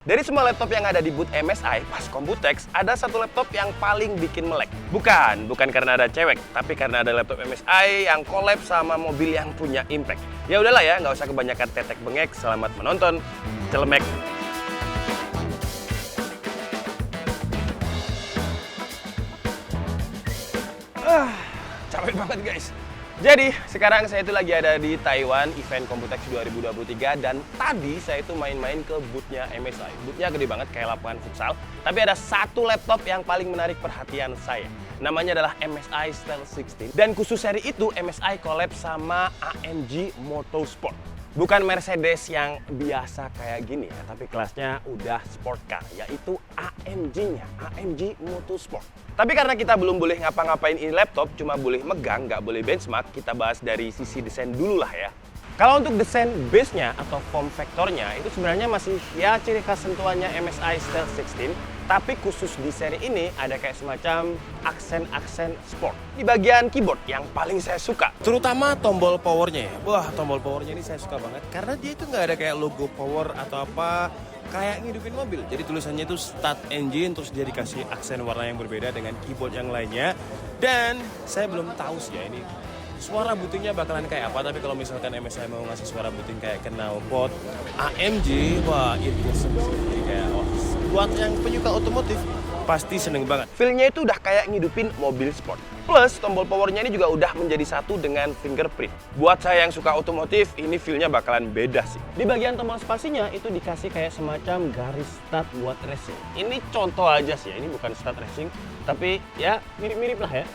Dari semua laptop yang ada di booth MSI pas Computex, ada satu laptop yang paling bikin melek. Bukan karena ada cewek, tapi karena ada laptop MSI yang collab sama mobil yang punya impact. Ya udahlah ya, nggak usah kebanyakan tetek bengek. Selamat menonton, celemek. Capek banget guys. Jadi sekarang saya itu lagi ada di Taiwan event Computex 2023 dan tadi saya itu main-main ke boothnya MSI. Boothnya gede banget kayak lapangan futsal, tapi ada satu laptop yang paling menarik perhatian saya. Namanya adalah MSI Stealth 16 dan khusus seri itu MSI collab sama AMG Motorsport. Bukan Mercedes yang biasa kayak gini ya, tapi kelasnya udah sport car, yaitu AMG-nya, AMG Motorsport. Tapi karena kita belum boleh ngapa-ngapain ini laptop, cuma boleh megang, nggak boleh benchmark, kita bahas dari sisi desain dulu lah ya. Kalau untuk desain base-nya atau form factor-nya, itu sebenarnya masih ya ciri khas sentuhannya MSI Stealth 16, tapi khusus di seri ini ada kayak semacam aksen-aksen sport. Di bagian keyboard yang paling saya suka, terutama tombol powernya ya. Wah, tombol powernya ini saya suka banget karena dia itu nggak ada kayak logo power atau apa kayak ngidupin mobil. Jadi tulisannya itu start engine, terus dia dikasih aksen warna yang berbeda dengan keyboard yang lainnya. Dan saya belum tahu sih ya ini suara bootingnya bakalan kayak apa, tapi kalau misalkan MSI mau ngasih suara booting kayak knalpot AMG, wah itu sih kayak buat yang penyuka otomotif pasti seneng banget. Feel-nya itu udah kayak ngidupin mobil sport. Plus tombol powernya ini juga udah menjadi satu dengan fingerprint. Buat saya yang suka otomotif, ini feel-nya bakalan beda sih. Di bagian tombol spasinya itu dikasih kayak semacam garis start buat racing. Ini contoh aja sih ya, ini bukan start racing, tapi ya mirip-mirip lah ya.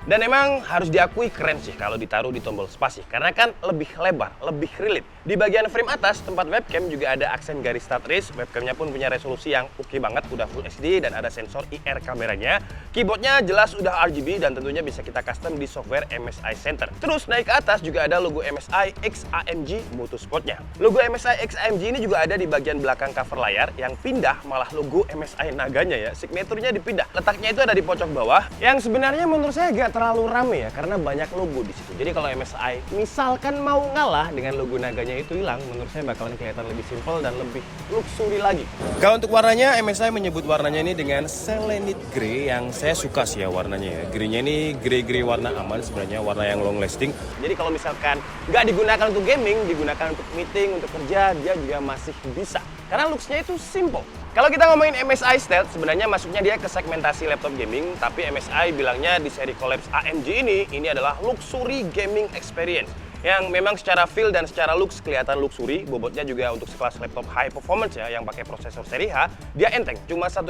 Dan emang harus diakui keren sih kalau ditaruh di tombol spasi, karena kan lebih lebar, lebih relief. Di bagian frame atas tempat webcam juga ada aksen garis start race. Webcamnya pun punya resolusi yang oke banget, udah Full HD dan ada sensor IR kameranya. Keyboardnya jelas udah RGB dan tentunya bisa kita custom di software MSI Center. Terus naik ke atas juga ada logo MSI X AMG Motorsportnya. Logo MSI X AMG ini juga ada di bagian belakang cover layar, yang pindah malah logo MSI Naganya ya. Signaturnya dipindah. Letaknya itu ada di pojok bawah, yang sebenarnya menurut saya agak terlalu rame ya karena banyak logo di situ. Jadi kalau MSI misalkan mau ngalah dengan logo Naganya itu hilang, menurut saya bakalan kelihatan lebih simple dan lebih luxury lagi. Kalau untuk warnanya, MSI menyebut warnanya ini dengan selenite grey, yang saya suka sih ya warnanya ya. Grey-nya ini grey warna aman sebenarnya, warna yang long lasting. Jadi kalau misalkan nggak digunakan untuk gaming, digunakan untuk meeting, untuk kerja, dia juga masih bisa. Karena looks-nya itu simple. Kalau kita ngomongin MSI Stealth, sebenarnya masuknya dia ke segmentasi laptop gaming, tapi MSI bilangnya di seri collabs AMG ini adalah luxury gaming experience. Yang memang secara feel dan secara looks kelihatan luxury. Bobotnya juga untuk sekelas laptop high performance ya, yang pakai prosesor seri H, dia enteng, cuma 1,88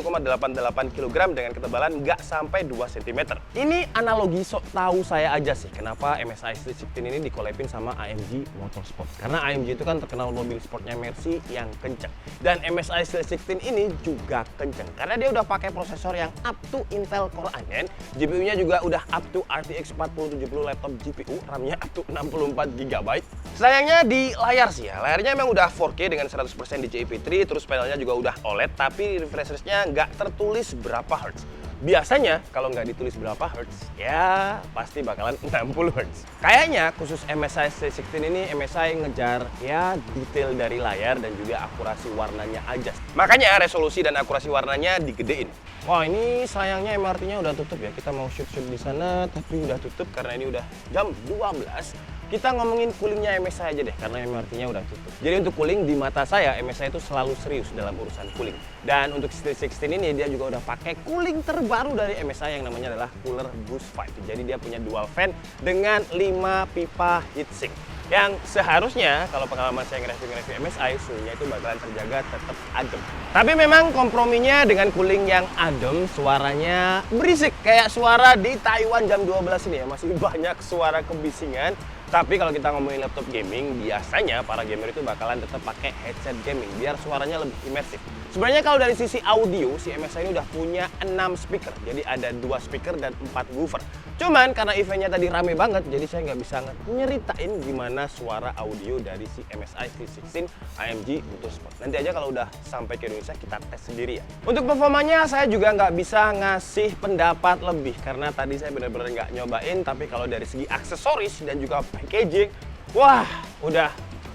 kg dengan ketebalan nggak sampai 2 cm. Ini analogi sok tahu saya aja sih, kenapa MSI Stealth 16 ini dikolabin sama AMG Motorsport. Karena AMG itu kan terkenal mobil sportnya Mercy yang kenceng. Dan MSI Stealth 16 ini juga kenceng, karena dia udah pakai prosesor yang up to Intel Core i9, GPU-nya juga udah up to RTX 4070 laptop GPU, RAM-nya up to 64 GB. Sayangnya di layar sih ya, layarnya memang udah 4K dengan 100% DCI-P3, terus panelnya juga udah OLED, tapi refresh rate-nya nggak tertulis berapa Hz. Biasanya kalau nggak ditulis berapa Hz, ya pasti bakalan 60 Hz. Kayaknya khusus MSI Stealth 16 ini MSI ngejar ya detail dari layar dan juga akurasi warnanya aja. Makanya resolusi dan akurasi warnanya digedein. Wah, ini sayangnya MRT-nya udah tutup ya. Kita mau shoot-shoot di sana tapi udah tutup karena ini udah jam 12. Kita ngomongin coolingnya MSI aja deh, karena MRT-nya udah tutup. Jadi untuk cooling, di mata saya, MSI itu selalu serius dalam urusan cooling. Dan untuk Stealth 16 ini, dia juga udah pakai cooling terbaru dari MSI yang namanya adalah Cooler Boost 5. Jadi dia punya dual fan dengan 5 pipa heatsink. Yang seharusnya, kalau pengalaman saya nge-review MSI, suhunya itu bakalan terjaga tetap adem. Tapi memang komprominya dengan cooling yang adem, suaranya berisik. Kayak suara di Taiwan jam 12 ini ya, masih banyak suara kebisingan. Tapi kalau kita ngomongin laptop gaming, biasanya para gamer itu bakalan tetap pakai headset gaming biar suaranya lebih imersif. Sebenarnya kalau dari sisi audio, si MSI ini udah punya 6 speaker. Jadi ada 2 speaker dan 4 woofer. Cuman karena eventnya tadi rame banget, jadi saya nggak bisa nyeritain gimana suara audio dari si MSI Stealth 16 AMG Motorsport. Nanti aja kalau udah sampai ke Indonesia kita tes sendiri ya. Untuk performanya saya juga nggak bisa ngasih pendapat lebih karena tadi saya benar-benar nggak nyobain. Tapi kalau dari segi aksesoris dan juga packaging, wah udah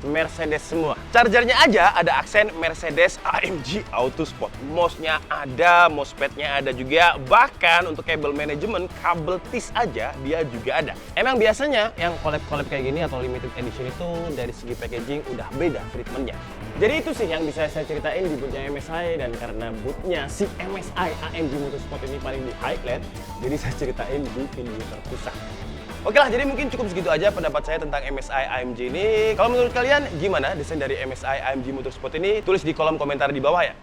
Mercedes semua. Chargernya aja ada aksen Mercedes AMG Autosport. Mouse-nya ada, mousepadnya ada juga. Bahkan untuk kabel manajemen, kabel TIS aja dia juga ada. Emang biasanya yang collab-collab kayak gini atau limited edition itu dari segi packaging udah beda treatmentnya. Jadi itu sih yang bisa saya ceritain di bootnya MSI, dan karena bootnya si MSI AMG Motorsport ini paling di highlight, jadi saya ceritain di video terpusat. Oke lah, jadi mungkin cukup segitu aja pendapat saya tentang MSI AMG ini. Kalau menurut kalian gimana desain dari MSI AMG Motorsport ini? Tulis di kolom komentar di bawah ya.